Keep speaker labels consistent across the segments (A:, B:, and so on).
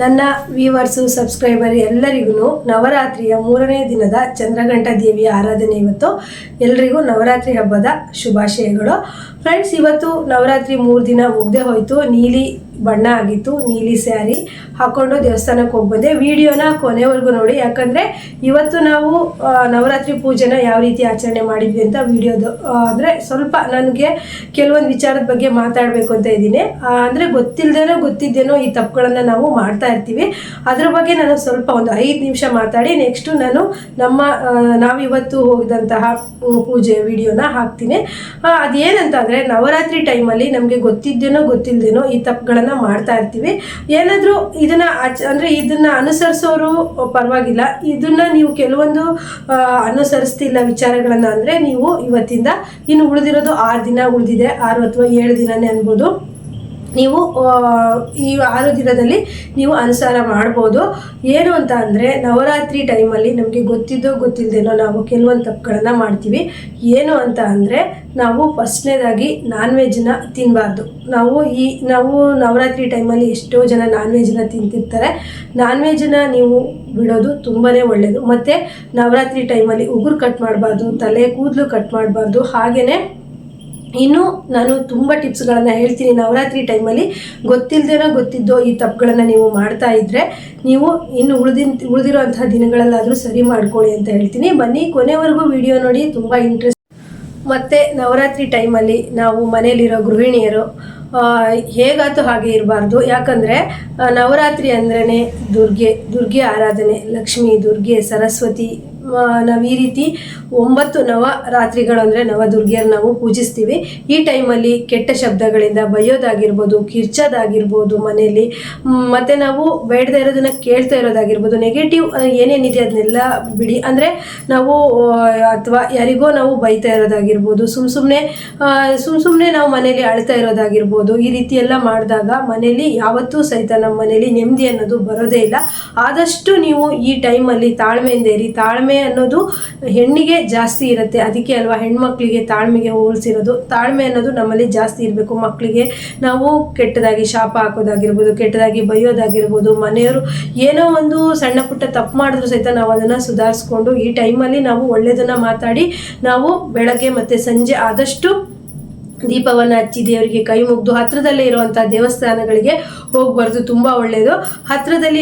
A: ನನ್ನ viewers subscriber ಎಲ್ಲರಿಗೂ ನವರಾತ್ರಿಯ 3ನೇ ದಿನದ ಚಂದ್ರಘಂಟ ದೇವಿಯ ಆರಾಧನೆ ಇವತ್ತು. ಎಲ್ಲರಿಗೂ ನವರಾತ್ರಿ ಹಬ್ಬದ ಶುಭಾಶಯಗಳು. ಫ್ರೆಂಡ್ಸ್, ಇವತ್ತು ನವರಾತ್ರಿ 3 ದಿನ ಮುಗ್ದೇ ಹೋಯಿತು. ನೀಲಿ ಬಣ್ಣ ಆಗಿತ್ತು, ನೀಲಿ ಸ್ಯಾರಿ ಹಾಕ್ಕೊಂಡು ದೇವಸ್ಥಾನಕ್ಕೆ ಹೋಗಿ ಬಂದೆ. ವಿಡಿಯೋನ ಕೊನೆವರೆಗೂ ನೋಡಿ, ಯಾಕಂದರೆ ಇವತ್ತು ನಾವು ನವರಾತ್ರಿ ಪೂಜೆನ ಯಾವ ರೀತಿ ಆಚರಣೆ ಮಾಡಿದ್ವಿ ಅಂತ ವಿಡಿಯೋದು ಅಂದರೆ ಸ್ವಲ್ಪ ನನಗೆ ಕೆಲವೊಂದು ವಿಚಾರದ ಬಗ್ಗೆ ಮಾತಾಡಬೇಕು ಅಂತ ಇದ್ದೀನಿ. ಅಂದರೆ ಗೊತ್ತಿದ್ದೇನೋ ಈ ತಪ್ಪುಗಳನ್ನು ನಾವು ಮಾಡ್ತಾ ಇರ್ತೀವಿ. ಅದ್ರ ಬಗ್ಗೆ ನಾನು ಸ್ವಲ್ಪ ಒಂದು 5 ನಿಮಿಷ ಮಾತಾಡಿ ನೆಕ್ಸ್ಟು ನಾನು ನಾವಿವತ್ತು ಹೋಗಿದಂತಹ ಪೂಜೆ ವಿಡಿಯೋನ ಹಾಕ್ತೀನಿ. ಅದೇನಂತ ಅಂದರೆ, ನವರಾತ್ರಿ ಟೈಮಲ್ಲಿ ನಮಗೆ ಗೊತ್ತಿಲ್ದೇನೋ ಈ ತಪ್ಪುಗಳನ್ನು ಮಾಡ್ತಾ ಇರ್ತೀವಿ. ಏನಾದರೂ ಇದನ್ನ ಅನುಸರಿಸೋರು ಪರವಾಗಿಲ್ಲ, ಇದನ್ನ ನೀವು ಕೆಲವೊಂದು ಅನುಸರಿಸ್ತಿಲ್ಲ ವಿಚಾರಗಳನ್ನ ಅಂದರೆ ನೀವು ಇವತ್ತಿಂದ ಇನ್ನು ಉಳಿದಿರೋದು 6 ದಿನ ಉಳಿದಿದೆ, 6 ಅಥವಾ 7 ದಿನನೇ ಅನ್ಬೋದು. ನೀವು ಈ 6 ದಿನದಲ್ಲಿ ನೀವು ಅನುಸಾರ ಮಾಡ್ಬೋದು. ಏನು ಅಂತ ಅಂದರೆ, ನವರಾತ್ರಿ ಟೈಮಲ್ಲಿ ನಮಗೆ ಗೊತ್ತಿಲ್ದೇನೋ ನಾವು ಕೆಲವೊಂದು ತಪ್ಪುಗಳನ್ನು ಮಾಡ್ತೀವಿ. ಏನು ಅಂತ ಅಂದರೆ, ನಾವು ಫಸ್ಟ್ನೇದಾಗಿ ನಾನ್ ವೆಜ್ನ ತಿನ್ನಬಾರ್ದು. ನಾವು ನವರಾತ್ರಿ ಟೈಮಲ್ಲಿ ಎಷ್ಟೋ ಜನ ನಾನ್ ವೆಜ್ನ ತಿಂತಿರ್ತಾರೆ. ನಾನ್ ವೆಜ್ನ ನೀವು ಬಿಡೋದು ತುಂಬಾ ಒಳ್ಳೆಯದು. ಮತ್ತು ನವರಾತ್ರಿ ಟೈಮಲ್ಲಿ ಉಗುರು ಕಟ್ ಮಾಡಬಾರ್ದು, ತಲೆ ಕೂದಲು ಕಟ್ ಮಾಡಬಾರ್ದು. ಹಾಗೆಯೇ ಇನ್ನು ನಾನು ತುಂಬ ಟಿಪ್ಸ್ಗಳನ್ನು ಹೇಳ್ತೀನಿ. ನವರಾತ್ರಿ ಟೈಮಲ್ಲಿ ಗೊತ್ತಿದ್ದೋ ಈ ತಪ್ಪುಗಳನ್ನು ನೀವು ಮಾಡ್ತಾ ಇದ್ದರೆ ನೀವು ಇನ್ನು ಉಳಿದಿರೋಂತಹ ದಿನಗಳಲ್ಲಾದರೂ ಸರಿ ಮಾಡ್ಕೊಳ್ಳಿ ಅಂತ ಹೇಳ್ತೀನಿ. ಬನ್ನಿ, ಕೊನೆವರೆಗೂ ವಿಡಿಯೋ ನೋಡಿ, ತುಂಬ ಇಂಟ್ರೆಸ್ಟ್. ಮತ್ತು ನವರಾತ್ರಿ ಟೈಮಲ್ಲಿ ನಾವು ಮನೆಯಲ್ಲಿರೋ ಗೃಹಿಣಿಯರು ಹೇಗಾಯ್ತು ಹಾಗೆ ಇರಬಾರ್ದು. ಯಾಕಂದರೆ ನವರಾತ್ರಿ ಅಂದ್ರೇ ದುರ್ಗೆ ಆರಾಧನೆ, ಲಕ್ಷ್ಮಿ, ದುರ್ಗೆ, ಸರಸ್ವತಿ. ನಾವು ಈ ರೀತಿ 9 ನವರಾತ್ರಿಗಳು ಅಂದರೆ ನವದುರ್ಗಿಯರು ನಾವು ಪೂಜಿಸ್ತೀವಿ. ಈ ಟೈಮಲ್ಲಿ ಕೆಟ್ಟ ಶಬ್ದಗಳಿಂದ ಬೈಯೋದಾಗಿರ್ಬೋದು, ಕಿರ್ಚೋದಾಗಿರ್ಬೋದು ಮನೆಯಲ್ಲಿ, ಮತ್ತು ನಾವು ಬೇಡದೇ ಇರೋದನ್ನು ಕೇಳ್ತಾ ಇರೋದಾಗಿರ್ಬೋದು, ನೆಗೆಟಿವ್ ಏನೇನಿದೆ ಅದನ್ನೆಲ್ಲ ಬಿಡಿ. ಅಂದರೆ ನಾವು ಅಥವಾ ಯಾರಿಗೋ ನಾವು ಬೈತಾ ಇರೋದಾಗಿರ್ಬೋದು, ಸುಮ್ಮನೆ ನಾವು ಮನೇಲಿ ಅಳ್ತಾ ಇರೋದಾಗಿರ್ಬೋದು, ಈ ರೀತಿ ಎಲ್ಲ ಮಾಡಿದಾಗ ಮನೇಲಿ ಯಾವತ್ತೂ ಸಹಿತ ನಮ್ಮ ಮನೇಲಿ ನೆಮ್ಮದಿ ಅನ್ನೋದು ಬರೋದೇ ಇಲ್ಲ. ಆದಷ್ಟು ನೀವು ಈ ಟೈಮಲ್ಲಿ ತಾಳ್ಮೆಯಿಂದ ಇರಿ. ತಾಳ್ಮೆ ಅನ್ನೋದು ಹೆಣ್ಣಿಗೆ ಜಾಸ್ತಿ ಇರುತ್ತೆ, ಅದಕ್ಕೆ ಅಲ್ವಾ ಹೆಣ್ಮಕ್ಳಿಗೆ ತಾಳ್ಮೆಗೆ ಹೋಲಿಸಿರೋದು. ತಾಳ್ಮೆ ಅನ್ನೋದು ನಮ್ಮಲ್ಲಿ ಜಾಸ್ತಿ ಇರಬೇಕು. ಮಕ್ಕಳಿಗೆ ನಾವು ಕೆಟ್ಟದಾಗಿ ಶಾಪ ಹಾಕೋದಾಗಿರ್ಬೋದು, ಕೆಟ್ಟದಾಗಿ ಬೈಯೋದಾಗಿರ್ಬೋದು, ಮನೆಯವರು ಏನೋ ಒಂದು ಸಣ್ಣ ಪುಟ್ಟ ತಪ್ಪು ಮಾಡಿದ್ರು ಸಹಿತ ನಾವು ಅದನ್ನು ಸುಧಾರಿಸ್ಕೊಂಡು ಈ ಟೈಮಲ್ಲಿ ನಾವು ಒಳ್ಳೆಯದನ್ನು ಮಾತಾಡಿ ನಾವು ಬೆಳಗ್ಗೆ ಮತ್ತು ಸಂಜೆ ಆದಷ್ಟು ದೀಪವನ್ನು ಹಚ್ಚಿ ದೇವರಿಗೆ ಕೈ ಮುಗ್ದು ಹತ್ತಿರದಲ್ಲೇ ಇರುವಂಥ ದೇವಸ್ಥಾನಗಳಿಗೆ ಹೋಗ್ಬಾರ್ದು, ತುಂಬ ಒಳ್ಳೆಯದು.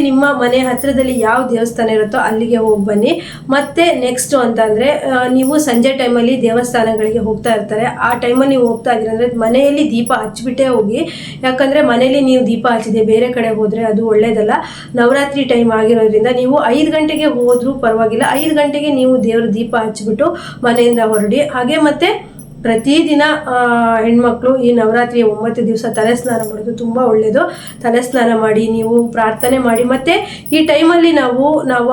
A: ನಿಮ್ಮ ಮನೆ ಹತ್ತಿರದಲ್ಲಿ ಯಾವ ದೇವಸ್ಥಾನ ಇರುತ್ತೋ ಅಲ್ಲಿಗೆ ಹೋಗಿ ಬನ್ನಿ. ಮತ್ತು ನೆಕ್ಸ್ಟು ಅಂತಂದರೆ, ನೀವು ಸಂಜೆ ಟೈಮಲ್ಲಿ ದೇವಸ್ಥಾನಗಳಿಗೆ ಹೋಗ್ತಾ ಇರ್ತಾರೆ. ಆ ಟೈಮಲ್ಲಿ ನೀವು ಹೋಗ್ತಾ ಇದ್ದೀರ ಅಂದರೆ ಮನೆಯಲ್ಲಿ ದೀಪ ಹಚ್ಚಿಬಿಟ್ಟೇ ಹೋಗಿ. ಯಾಕಂದರೆ ಮನೆಯಲ್ಲಿ ನೀವು ದೀಪ ಹಚ್ಚಿದೆ ಬೇರೆ ಕಡೆ ಹೋದರೆ ಅದು ಒಳ್ಳೆಯದಲ್ಲ. ನವರಾತ್ರಿ ಟೈಮ್ ಆಗಿರೋದ್ರಿಂದ ನೀವು 5 ಗಂಟೆಗೆ ಹೋದರೂ ಪರವಾಗಿಲ್ಲ, 5 ಗಂಟೆಗೆ ನೀವು ದೇವರ ದೀಪ ಹಚ್ಚಿಬಿಟ್ಟು ಮನೆಯಿಂದ ಹೊರಡಿ. ಹಾಗೆ ಮತ್ತು ಪ್ರತಿದಿನ ಹೆಣ್ಮಕ್ಳು ಈ ನವರಾತ್ರಿಯ 9 ದಿವಸ ತಲೆ ಸ್ನಾನ ಮಾಡೋದು ತುಂಬ ಒಳ್ಳೆಯದು. ತಲೆ ಸ್ನಾನ ಮಾಡಿ ನೀವು ಪ್ರಾರ್ಥನೆ ಮಾಡಿ. ಮತ್ತು ಈ ಟೈಮಲ್ಲಿ ನಾವು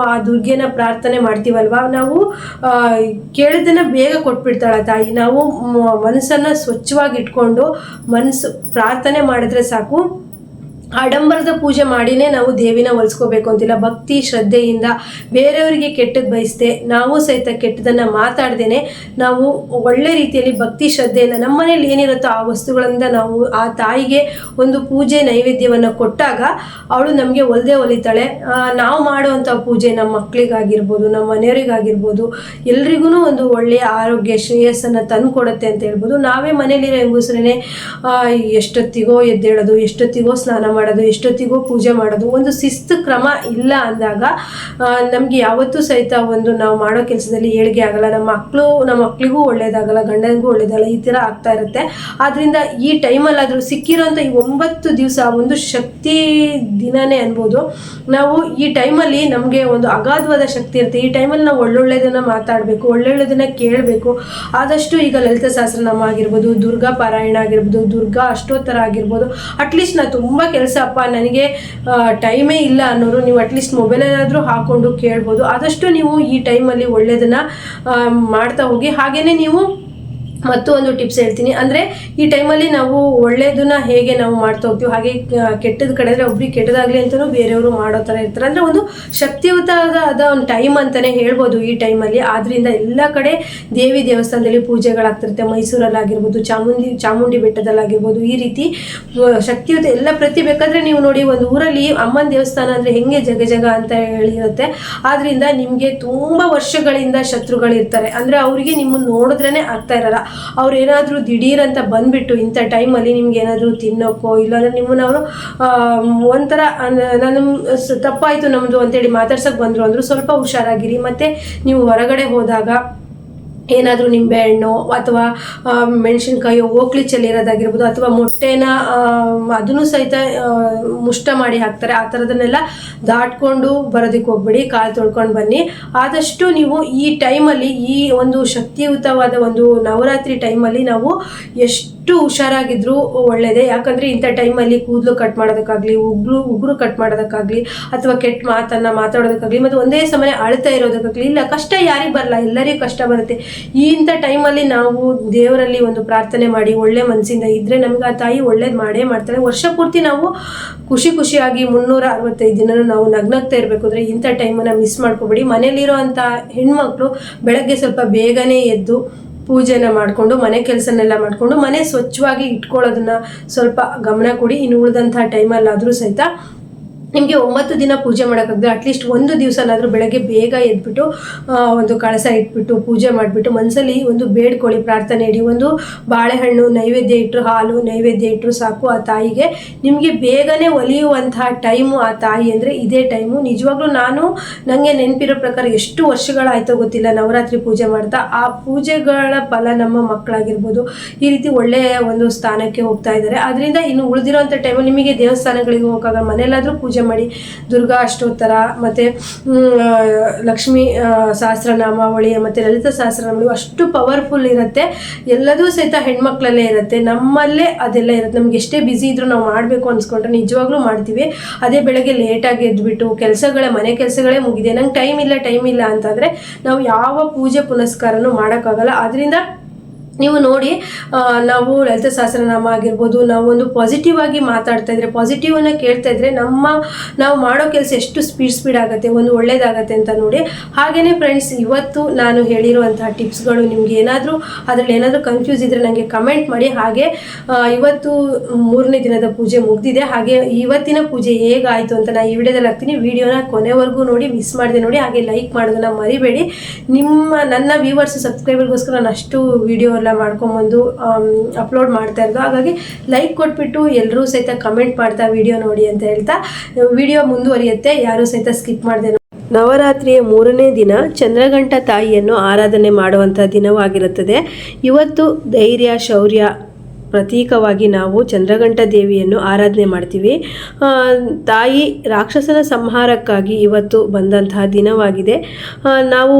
A: ಆ ದುರ್ಗೆನ ಪ್ರಾರ್ಥನೆ ಮಾಡ್ತೀವಲ್ವ, ನಾವು ಕೇಳಿದ್ದನ್ನು ಬೇಗ ಕೊಟ್ಬಿಡ್ತಾಳೆ ತಾಯಿ. ನಾವು ಮನಸ್ಸನ್ನು ಸ್ವಚ್ಛವಾಗಿ ಇಟ್ಕೊಂಡು ಪ್ರಾರ್ಥನೆ ಮಾಡಿದ್ರೆ ಸಾಕು. ಆಡಂಬರದ ಪೂಜೆ ಮಾಡಿನೇ ನಾವು ದೇವಿನ ಒಲಿಸ್ಕೋಬೇಕು ಅಂತಿಲ್ಲ. ಭಕ್ತಿ ಶ್ರದ್ಧೆಯಿಂದ ಬೇರೆಯವರಿಗೆ ಕೆಟ್ಟದ್ದು ಬಯಸದೆ, ನಾವು ಸಹಿತ ಕೆಟ್ಟದನ್ನು ಮಾತಾಡ್ದೇನೆ ನಾವು ಒಳ್ಳೆ ರೀತಿಯಲ್ಲಿ ಭಕ್ತಿ ಶ್ರದ್ಧೆಯಿಂದ ನಮ್ಮ ಮನೇಲಿ ಏನಿರುತ್ತೋ ಆ ವಸ್ತುಗಳಿಂದ ನಾವು ಆ ತಾಯಿಗೆ ಒಂದು ಪೂಜೆ ನೈವೇದ್ಯವನ್ನು ಕೊಟ್ಟಾಗ ಅವಳು ನಮಗೆ ಒಲಿತಾಳೆ. ನಾವು ಮಾಡುವಂಥ ಪೂಜೆ ನಮ್ಮ ಮಕ್ಕಳಿಗಾಗಿರ್ಬೋದು, ನಮ್ಮ ಮನೆಯವರಿಗಾಗಿರ್ಬೋದು, ಎಲ್ರಿಗೂ ಒಂದು ಒಳ್ಳೆಯ ಆರೋಗ್ಯ ಶ್ರೇಯಸ್ಸನ್ನು ತಂದು ಕೊಡುತ್ತೆ ಅಂತ ಹೇಳ್ಬೋದು. ನಾವೇ ಮನೇಲಿರೋ ಹೆಂಗಸರೇ ಎಷ್ಟೊತ್ತಿಗೋ ಎದ್ದೇಳೋದು, ಎಷ್ಟೊತ್ತಿಗೋ ಸ್ನಾನ ಮಾಡೋದು, ಎಷ್ಟೊತ್ತಿಗೂ ಪೂಜೆ ಮಾಡೋದು, ಒಂದು ಶಿಸ್ತು ಕ್ರಮ ಇಲ್ಲ ಅಂದಾಗ ನಮಗೆ ಯಾವತ್ತೂ ಸಹಿತ ನಾವು ಮಾಡೋ ಕೆಲಸದಲ್ಲಿ ಏಳಿಗೆ ಆಗಲ್ಲ. ನಮ್ಮ ಮಕ್ಕಳಿಗೂ ಒಳ್ಳೇದಾಗಲ್ಲ, ಗಂಡನಿಗೂ ಒಳ್ಳೇದಾಗಲ್ಲ, ಈ ಥರ ಆಗ್ತಾ ಇರುತ್ತೆ. ಆದ್ದರಿಂದ ಈ ಟೈಮಲ್ಲಾದರೂ ಸಿಕ್ಕಿರೋಂಥ ಈ 9 ದಿವಸ ಒಂದು ಶಕ್ತಿ ದಿನನೇ ಅನ್ಬೋದು. ನಾವು ಈ ಟೈಮಲ್ಲಿ ನಮಗೆ ಒಂದು ಅಗಾಧವಾದ ಶಕ್ತಿ ಇರುತ್ತೆ. ಈ ಟೈಮಲ್ಲಿ ನಾವು ಒಳ್ಳೊಳ್ಳೆದನ್ನು ಮಾತಾಡಬೇಕು, ಒಳ್ಳೊಳ್ಳೆದನ್ನು ಕೇಳಬೇಕು. ಆದಷ್ಟು ಈಗ ಲಲಿತ ಸಹಸ್ರನಾಮ ಆಗಿರ್ಬೋದು, ದುರ್ಗಾ ಪಾರಾಯಣ ಆಗಿರ್ಬೋದು, ದುರ್ಗಾ ಅಷ್ಟೋತ್ತರ ಆಗಿರ್ಬೋದು, ಅಟ್ಲೀಸ್ಟ್ ನಾನು ತುಂಬ ಕೆಲಸಪ್ಪ ನನಗೆ ಟೈಮೇ ಇಲ್ಲ ಅನ್ನೋರು ನೀವು ಅಟ್ಲೀಸ್ಟ್ ಮೊಬೈಲಲ್ಲಾದರೂ ಹಾಕ್ಕೊಂಡು ಕೇಳ್ಬೋದು. ಆದಷ್ಟು ನೀವು ಈ ಟೈಮಲ್ಲಿ ಒಳ್ಳೆಯದನ್ನು ಮಾಡ್ತಾ ಹೋಗಿ. ಹಾಗೆಯೇ ನೀವು ಮತ್ತು ಒಂದು ಟಿಪ್ಸ್ ಹೇಳ್ತೀನಿ. ಅಂದರೆ ಈ ಟೈಮಲ್ಲಿ ನಾವು ಒಳ್ಳೆಯದನ್ನ ಹೇಗೆ ನಾವು ಮಾಡ್ತಾ ಹೋಗ್ತೀವಿ, ಹಾಗೆ ಕೆಟ್ಟದ ಕಡೆ ಅಂದರೆ ಒಬ್ರಿಗೆ ಕೆಟ್ಟದಾಗಲಿ ಅಂತಲೂ ಬೇರೆಯವರು ಮಾಡೋ ಥರ ಇರ್ತಾರೆ. ಅಂದರೆ ಒಂದು ಶಕ್ತಿಯುತವಾದ ಒಂದು ಟೈಮ್ ಅಂತಲೇ ಹೇಳ್ಬೋದು ಈ ಟೈಮಲ್ಲಿ. ಆದ್ದರಿಂದ ಎಲ್ಲ ಕಡೆ ದೇವಿ ದೇವಸ್ಥಾನದಲ್ಲಿ ಪೂಜೆಗಳಾಗ್ತಿರುತ್ತೆ. ಮೈಸೂರಲ್ಲಾಗಿರ್ಬೋದು, ಚಾಮುಂಡಿ ಬೆಟ್ಟದಲ್ಲಾಗಿರ್ಬೋದು, ಈ ರೀತಿ ಶಕ್ತಿಯುತ ಎಲ್ಲ ಪ್ರತಿ ಬೇಕಾದರೆ ನೀವು ನೋಡಿ, ಒಂದು ಊರಲ್ಲಿ ಅಮ್ಮನ ದೇವಸ್ಥಾನ ಅಂದರೆ ಹೆಂಗೆ ಜಗ ಅಂತ ಹೇಳಿರುತ್ತೆ. ಆದ್ದರಿಂದ ನಿಮಗೆ ತುಂಬ ವರ್ಷಗಳಿಂದ ಶತ್ರುಗಳಿರ್ತಾರೆ. ಅಂದರೆ ಅವರಿಗೆ ನಿಮ್ಮನ್ನು ನೋಡಿದ್ರೇ ಆಗ್ತಾ ಇರಲ್ಲ. ಅವ್ರು ಏನಾದರೂ ದಿಢೀರ್ ಅಂತ ಬಂದುಬಿಟ್ಟು ಇಂಥ ಟೈಮಲ್ಲಿ ನಿಮ್ಗೆ ಏನಾದರೂ ತಿನ್ನೋಕ್ಕೋ ಇಲ್ಲಾಂದರೆ ನಿಮ್ಮನ್ನು ಅವರು ಒಂಥರ ನಾನು ತಪ್ಪಾಯಿತು ನಮ್ಮದು ಅಂತೇಳಿ ಮಾತಾಡ್ಸೋಕ್ಕೆ ಬಂದರು ಅಂದರು, ಸ್ವಲ್ಪ ಹುಷಾರಾಗಿರಿ. ಮತ್ತು ನೀವು ಹೊರಗಡೆ ಹೋದಾಗ ಏನಾದರೂ ನಿಂಬೆಹಣ್ಣು ಅಥವಾ ಮೆಣಸಿನ್ಕಾಯಿ ಓಕ್ಲಿ ಚೆಲ್ಲಿರೋದಾಗಿರ್ಬೋದು, ಅಥವಾ ಮೊಟ್ಟೆನ ಅದನ್ನು ಸಹಿತ ಮುಷ್ಟ ಮಾಡಿ ಹಾಕ್ತಾರೆ. ಆ ಥರದನ್ನೆಲ್ಲ ದಾಟ್ಕೊಂಡು ಬರೋದಕ್ಕೆ ಹೋಗ್ಬೇಡಿ, ಕಾಲು ತೊಳ್ಕೊಂಡು ಬನ್ನಿ. ಆದಷ್ಟು ನೀವು ಈ ಟೈಮಲ್ಲಿ, ಈ ಒಂದು ಶಕ್ತಿಯುತವಾದ ಒಂದು ನವರಾತ್ರಿ ಟೈಮಲ್ಲಿ ನಾವು ಎಷ್ಟು ಹುಷಾರಾಗಿದ್ರೂ ಒಳ್ಳೆಯದೇ. ಯಾಕಂದರೆ ಇಂಥ ಟೈಮಲ್ಲಿ ಕೂದಲು ಕಟ್ ಮಾಡೋದಕ್ಕಾಗಲಿ, ಉಗುರು ಕಟ್ ಮಾಡೋದಕ್ಕಾಗಲಿ, ಅಥವಾ ಕೆಟ್ಟ ಮಾತನ್ನು ಮಾತಾಡೋದಕ್ಕಾಗಲಿ, ಮತ್ತು ಒಂದೇ ಸಮಯ ಅಳ್ತಾ ಇರೋದಕ್ಕಾಗಲಿ, ಇಲ್ಲ, ಕಷ್ಟ ಯಾರಿಗೆ ಬರಲ್ಲ, ಎಲ್ಲರಿಗೂ ಕಷ್ಟ ಬರುತ್ತೆ. ಇಂಥ ಟೈಮಲ್ಲಿ ನಾವು ದೇವರಲ್ಲಿ ಒಂದು ಪ್ರಾರ್ಥನೆ ಮಾಡಿ ಒಳ್ಳೆ ಮನಸ್ಸಿಂದ ಇದ್ದರೆ ನಮಗೆ ಆ ತಾಯಿ ಒಳ್ಳೇದು ಮಾಡೇ ಮಾಡ್ತಾಳೆ. ವರ್ಷ ಪೂರ್ತಿ ನಾವು ಖುಷಿಯಾಗಿ 365 ದಿನನೂ ನಾವು ನಗ್ನಗ್ತಾ ಇರಬೇಕು. ಅಂದರೆ ಇಂಥ ಟೈಮನ್ನು ಮಿಸ್ ಮಾಡ್ಕೋಬೇಡಿ. ಮನೇಲಿರೋ ಅಂಥ ಹೆಣ್ಮಕ್ಳು ಬೆಳಗ್ಗೆ ಸ್ವಲ್ಪ ಬೇಗನೆ ಎದ್ದು ಪೂಜೆನ ಮಾಡಿಕೊಂಡು ಮನೆ ಕೆಲಸನೆಲ್ಲ ಮಾಡಿಕೊಂಡು ಮನೆ ಸ್ವಚ್ಛವಾಗಿ ಇಟ್ಕೊಳ್ಳೋದನ್ನ ಸ್ವಲ್ಪ ಗಮನ ಕೊಡಿ. ಇನ್ನು ಉಳಿದಂಥ ಟೈಮಲ್ಲಾದರೂ ಸಹಿತ ನಿಮಗೆ 9 ದಿನ ಪೂಜೆ ಮಾಡೋಕ್ಕಾಗದೆ ಅಟ್ಲೀಸ್ಟ್ ಒಂದು ದಿವಸನಾದರೂ ಬೆಳಗ್ಗೆ ಬೇಗ ಎದ್ಬಿಟ್ಟು ಒಂದು ಕಳಸ ಇಟ್ಬಿಟ್ಟು ಪೂಜೆ ಮಾಡಿಬಿಟ್ಟು ಮನಸ್ಸಲ್ಲಿ ಒಂದು ಬೇಡ್ಕೊಳ್ಳಿ, ಪ್ರಾರ್ಥನೆ ಇಡಿ. ಒಂದು ಬಾಳೆಹಣ್ಣು ನೈವೇದ್ಯ ಇಟ್ಟರು, ಹಾಲು ನೈವೇದ್ಯ ಇಟ್ಟರು ಸಾಕು. ಆ ತಾಯಿಗೆ ನಿಮಗೆ ಬೇಗನೆ ಒಲಿಯುವಂತಹ ಟೈಮು ಆ ತಾಯಿ ಅಂದರೆ ಇದೇ ಟೈಮು. ನಿಜವಾಗ್ಲೂ ನನಗೆ ನೆನಪಿರೋ ಪ್ರಕಾರ ಎಷ್ಟು ವರ್ಷಗಳಾಯ್ತೋ ಗೊತ್ತಿಲ್ಲ ನವರಾತ್ರಿ ಪೂಜೆ ಮಾಡ್ತಾ. ಆ ಪೂಜೆಗಳ ಫಲ ನಮ್ಮ ಮಕ್ಕಳಾಗಿರ್ಬೋದು ಈ ರೀತಿ ಒಳ್ಳೆಯ ಒಂದು ಸ್ಥಾನಕ್ಕೆ ಹೋಗ್ತಾ ಇದ್ದಾರೆ. ಅದರಿಂದ ಇನ್ನು ಉಳಿದಿರೋಂಥ ಟೈಮಲ್ಲಿ ನಿಮಗೆ ದೇವಸ್ಥಾನಗಳಿಗೆ ಹೋಗಾಗ ಮನೆಯಲ್ಲಾದರೂ ಪೂಜೆ ಮಾಡಿ ದುರ್ಗಾ ಅಷ್ಟೋತ್ತರ ಮತ್ತು ಲಕ್ಷ್ಮೀ ಸಹಸ್ರನಾಮಾವಳಿ ಮತ್ತು ಲಲಿತಾ ಸಹಸ್ರನಾಮಾವಳಿ ಅಷ್ಟು ಪವರ್ಫುಲ್ ಇರುತ್ತೆ. ಎಲ್ಲದೂ ಸಹಿತ ಹೆಣ್ಮಕ್ಳಲ್ಲೇ ಇರುತ್ತೆ, ನಮ್ಮಲ್ಲೇ ಅದೆಲ್ಲ ಇರುತ್ತೆ. ನಮ್ಗೆ ಎಷ್ಟೇ ಬ್ಯುಸಿ ಇದ್ರೂ ನಾವು ಮಾಡಬೇಕು ಅನ್ಸ್ಕೊಂಡ್ರೆ ನಿಜವಾಗ್ಲೂ ಮಾಡ್ತೀವಿ. ಅದೇ ಬೆಳಗ್ಗೆ ಲೇಟಾಗಿ ಎದ್ಬಿಟ್ಟು ಮನೆ ಕೆಲಸಗಳೇ ಮುಗಿದೆ, ನಂಗೆ ಟೈಮ್ ಇಲ್ಲ ಅಂತಂದರೆ ನಾವು ಯಾವ ಪೂಜೆ ಪುನಸ್ಕಾರನೂ ಮಾಡೋಕ್ಕಾಗಲ್ಲ. ಆದ್ದರಿಂದ ನೀವು ನೋಡಿ, ನಾವು ಲಲಿತಾ ಸಹಸ್ರನಾಮ ಆಗಿರ್ಬೋದು, ನಾವು ಒಂದು ಪಾಸಿಟಿವ್ ಆಗಿ ಮಾತಾಡ್ತಾ ಇದ್ರೆ, ಪಾಸಿಟಿವನ್ನು ಕೇಳ್ತಾ ಇದ್ರೆ ನಾವು ಮಾಡೋ ಕೆಲಸ ಎಷ್ಟು ಸ್ಪೀಡ್ ಆಗುತ್ತೆ, ಒಂದು ಒಳ್ಳೇದಾಗತ್ತೆ ಅಂತ ನೋಡಿ. ಹಾಗೆಯೇ ಫ್ರೆಂಡ್ಸ್, ಇವತ್ತು ನಾನು ಹೇಳಿರುವಂತಹ ಟಿಪ್ಸ್ಗಳು ನಿಮ್ಗೆ ಅದರಲ್ಲಿ ಏನಾದರೂ ಕನ್ಫ್ಯೂಸ್ ಇದ್ದರೆ ನನಗೆ ಕಮೆಂಟ್ ಮಾಡಿ. ಹಾಗೆ ಇವತ್ತು 3ನೇ ದಿನದ ಪೂಜೆ ಮುಗ್ದಿದೆ. ಹಾಗೆ ಇವತ್ತಿನ ಪೂಜೆ ಹೇಗಾಯಿತು ಅಂತ ನಾನು ಈ ವಿಡಿಯೋದಲ್ಲಿ ಹಾಕ್ತೀನಿ. ವಿಡಿಯೋನ ಕೊನೆವರೆಗೂ ನೋಡಿ, ಮಿಸ್ ಮಾಡಿದೆ ನೋಡಿ. ಹಾಗೆ ಲೈಕ್ ಮಾಡೋದನ್ನ ಮರಿಬೇಡಿ. ನನ್ನ ವ್ಯೂವರ್ಸ್ ಸಬ್ಸ್ಕ್ರೈಬರ್ಗೋಸ್ಕರ ನಾನು ಅಷ್ಟು ವಿಡಿಯೋ ಮಾಡ್ಕೊಂಬಂದು ಅಪ್ಲೋಡ್ ಮಾಡ್ತಾ ಇರೋದು. ಹಾಗಾಗಿ ಲೈಕ್ ಕೊಟ್ಬಿಟ್ಟು ಎಲ್ಲರೂ ಸಹಿತ ಕಮೆಂಟ್ ಮಾಡ್ತಾ ವಿಡಿಯೋ ನೋಡಿ ಅಂತ ಹೇಳ್ತಾ ವಿಡಿಯೋ ಮುಂದುವರಿಯುತ್ತೆ. ಯಾರೂ ಸಹಿತ ಸ್ಕಿಪ್ ಮಾಡಿದೆ. ನವರಾತ್ರಿಯ 3ನೇ ದಿನ ಚಂದ್ರಘಂಟ ತಾಯಿಯನ್ನು ಆರಾಧನೆ ಮಾಡುವಂಥ ದಿನವಾಗಿರುತ್ತದೆ. ಇವತ್ತು ಧೈರ್ಯ, ಶೌರ್ಯ ಪ್ರತೀಕವಾಗಿ ನಾವು ಚಂದ್ರಘಂಟ ದೇವಿಯನ್ನು ಆರಾಧನೆ ಮಾಡ್ತೀವಿ. ತಾಯಿ ರಾಕ್ಷಸನ ಸಂಹಾರಕ್ಕಾಗಿ ಇವತ್ತು ಬಂದಂತಹ ದಿನವಾಗಿದೆ. ನಾವು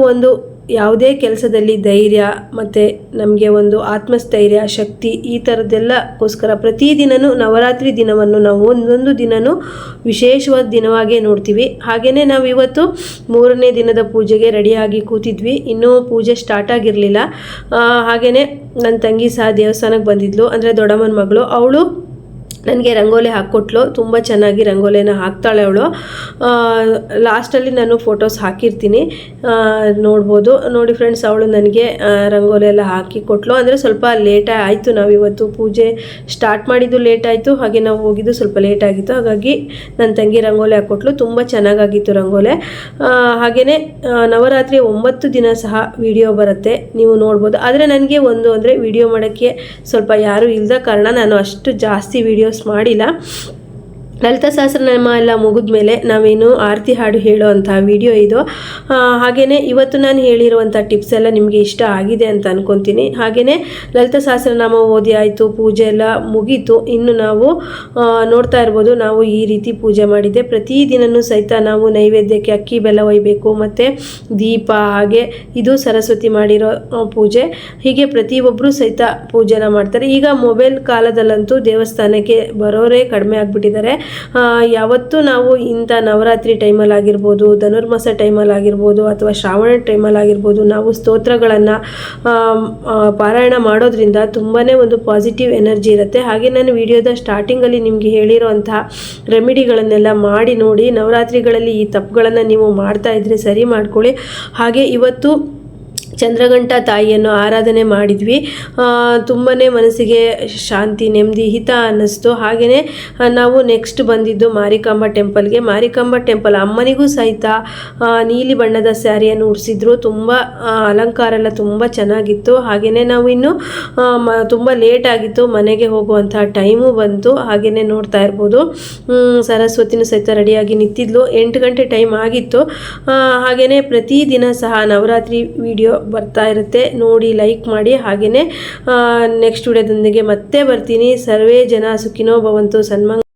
A: ಯಾವುದೇ ಕೆಲಸದಲ್ಲಿ ಧೈರ್ಯ ಮತ್ತು ನಮಗೆ ಒಂದು ಆತ್ಮಸ್ಥೈರ್ಯ, ಶಕ್ತಿ, ಈ ಥರದ್ದೆಲ್ಲಕ್ಕೋಸ್ಕರ ಪ್ರತಿದಿನವೂ ನವರಾತ್ರಿ ದಿನವನ್ನು ನಾವು ಒಂದೊಂದು ದಿನವೂ ವಿಶೇಷವಾದ ದಿನವಾಗೇ ನೋಡ್ತೀವಿ. ಹಾಗೆಯೇ ನಾವು ಇವತ್ತು 3ನೇ ದಿನದ ಪೂಜೆಗೆ ರೆಡಿಯಾಗಿ ಕೂತಿದ್ವಿ. ಇನ್ನೂ ಪೂಜೆ ಸ್ಟಾರ್ಟ್ ಆಗಿರಲಿಲ್ಲ. ಹಾಗೆಯೇ ನನ್ನ ತಂಗಿ ಸಹ ದೇವಸ್ಥಾನಕ್ಕೆ ಬಂದಿದ್ಲು, ಅಂದರೆ ದೊಡ್ಡಮ್ಮನ ಮಗಳು. ಅವಳು ನನಗೆ ರಂಗೋಲಿ ಹಾಕ್ಕೊಟ್ಲು. ತುಂಬ ಚೆನ್ನಾಗಿ ರಂಗೋಲಿನ ಹಾಕ್ತಾಳೆ ಅವಳು. ಲಾಸ್ಟಲ್ಲಿ ನಾನು ಫೋಟೋಸ್ ಹಾಕಿರ್ತೀನಿ, ನೋಡ್ಬೋದು. ನೋಡಿ ಫ್ರೆಂಡ್ಸ್, ಅವಳು ನನಗೆ ರಂಗೋಲಿ ಎಲ್ಲ ಹಾಕಿ ಕೊಟ್ಲು. ಅಂದರೆ ಸ್ವಲ್ಪ ಲೇಟ್ ಆಯಿತು, ನಾವಿವತ್ತು ಪೂಜೆ ಸ್ಟಾರ್ಟ್ ಮಾಡಿದ್ದು ಲೇಟ್ ಆಯಿತು, ಹಾಗೆ ನಾವು ಹೋಗಿದ್ದು ಸ್ವಲ್ಪ ಲೇಟ್ ಆಗಿತ್ತು. ಹಾಗಾಗಿ ನನ್ನ ತಂಗಿ ರಂಗೋಲಿ ಹಾಕ್ಕೊಟ್ಲು. ತುಂಬ ಚೆನ್ನಾಗಾಗಿತ್ತು ರಂಗೋಲಿ. ಹಾಗೆಯೇ ನವರಾತ್ರಿ 9 ದಿನ ಸಹ ವಿಡಿಯೋ ಬರುತ್ತೆ, ನೀವು ನೋಡ್ಬೋದು. ಆದರೆ ನನಗೆ ಅಂದರೆ ವಿಡಿಯೋ ಮಾಡೋಕ್ಕೆ ಸ್ವಲ್ಪ ಯಾರೂ ಇಲ್ಲದ ಕಾರಣ ನಾನು ಅಷ್ಟು ಜಾಸ್ತಿ ವಿಡಿಯೋಸ್ ಮಾಡಿಲ್ಲ. ಲಲಿತಾ ಸಹಸ್ರನಾಮ ಎಲ್ಲ ಮುಗಿದ ಮೇಲೆ ನಾವೇನು ಆರತಿ ಹಾಡು ಹೇಳೋ ಅಂಥ ವಿಡಿಯೋ ಇದು. ಹಾಗೆಯೇ ಇವತ್ತು ನಾನು ಹೇಳಿರುವಂಥ ಟಿಪ್ಸ್ ಎಲ್ಲ ನಿಮಗೆ ಇಷ್ಟ ಆಗಿದೆ ಅಂತ ಅಂದ್ಕೊತೀನಿ. ಹಾಗೆಯೇ ಲಲಿತಾ ಸಹಸ್ರನಾಮ ಓದಿ ಆಯಿತು, ಪೂಜೆ ಎಲ್ಲ ಮುಗೀತು. ಇನ್ನು ನಾವು ನೋಡ್ತಾ ಇರ್ಬೋದು, ನಾವು ಈ ರೀತಿ ಪೂಜೆ ಮಾಡಿದ್ದೆ. ಪ್ರತಿದಿನವೂ ಸಹಿತ ನಾವು ನೈವೇದ್ಯಕ್ಕೆ ಅಕ್ಕಿ ಬೆಲ್ಲ ಒಯ್ಯಬೇಕು, ಮತ್ತು ದೀಪ, ಹಾಗೆ ಇದು ಸರಸ್ವತಿ ಮಾಡಿರೋ ಪೂಜೆ. ಹೀಗೆ ಪ್ರತಿಯೊಬ್ಬರು ಸಹಿತ ಪೂಜೆನ ಮಾಡ್ತಾರೆ. ಈಗ ಮೊಬೈಲ್ ಕಾಲದಲ್ಲಂತೂ ದೇವಸ್ಥಾನಕ್ಕೆ ಬರೋರೇ ಕಡಿಮೆ ಆಗಿಬಿಟ್ಟಿದ್ದಾರೆ. ಯಾವತ್ತೂ ನಾವು ಇಂಥ ನವರಾತ್ರಿ ಟೈಮಲ್ಲಾಗಿರ್ಬೋದು, ಧನುರ್ಮಾಸ ಟೈಮಲ್ಲಾಗಿರ್ಬೋದು ಅಥವಾ ಶ್ರಾವಣ ಟೈಮಲ್ಲಾಗಿರ್ಬೋದು ನಾವು ಸ್ತೋತ್ರಗಳನ್ನು ಪಾರಾಯಣ ಮಾಡೋದ್ರಿಂದ ತುಂಬಾ ಒಂದು ಪಾಸಿಟಿವ್ ಎನರ್ಜಿ ಇರುತ್ತೆ. ಹಾಗೆ ನಾನು ವಿಡಿಯೋದ ಸ್ಟಾರ್ಟಿಂಗಲ್ಲಿ ನಿಮಗೆ ಹೇಳಿರೋ ಅಂತಹ ರೆಮಿಡಿಗಳನ್ನೆಲ್ಲ ಮಾಡಿ ನೋಡಿ. ನವರಾತ್ರಿಗಳಲ್ಲಿ ಈ ತಪ್ಪುಗಳನ್ನು ನೀವು ಮಾಡ್ತಾ ಇದ್ದರೆ ಸರಿ ಮಾಡ್ಕೊಳ್ಳಿ. ಹಾಗೆ ಇವತ್ತು ಚಂದ್ರಘಂಟ ತಾಯಿಯನ್ನು ಆರಾಧನೆ ಮಾಡಿದ್ವಿ. ತುಂಬಾ ಮನಸ್ಸಿಗೆ ಶಾಂತಿ, ನೆಮ್ಮದಿ, ಹಿತ ಅನ್ನಿಸ್ತು. ಹಾಗೆಯೇ ನಾವು ನೆಕ್ಸ್ಟ್ ಬಂದಿದ್ದು ಮಾರಿಕಾಂಬ ಟೆಂಪಲ್ಗೆ. ಮಾರಿಕಾಂಬ ಟೆಂಪಲ್ ಅಮ್ಮನಿಗೂ ಸಹಿತ ನೀಲಿ ಬಣ್ಣದ ಸ್ಯಾರಿಯನ್ನು ಉಡಿಸಿದ್ರು. ತುಂಬ ಅಲಂಕಾರ ಎಲ್ಲ ತುಂಬ ಚೆನ್ನಾಗಿತ್ತು. ಹಾಗೆಯೇ ನಾವು ಇನ್ನು ತುಂಬ ಲೇಟ್ ಆಗಿತ್ತು, ಮನೆಗೆ ಹೋಗುವಂತಹ ಟೈಮು ಬಂತು. ಹಾಗೆಯೇ ನೋಡ್ತಾ ಇರ್ಬೋದು ಸರಸ್ವತಿನೂ ಸಹಿತ ರೆಡಿಯಾಗಿ ನಿಂತಿದ್ಲು. 8 ಗಂಟೆ ಟೈಮ್ ಆಗಿತ್ತು. ಹಾಗೆಯೇ ಪ್ರತಿದಿನ ಸಹ ನವರಾತ್ರಿ ವಿಡಿಯೋ ಬರ್ತಾ ಇರುತ್ತೆ, ನೋಡಿ ಲೈಕ್ ಮಾಡಿ. ಹಾಗೆಯೇ ನೆಕ್ಸ್ಟ್ ವಿಡಿಯೋದೊಂದಿಗೆ ಮತ್ತೆ ಬರ್ತೀನಿ. ಸರ್ವೇ ಜನ ಸುಖಿನೋ ಭವಂತು. ಸನ್ಮಂಗ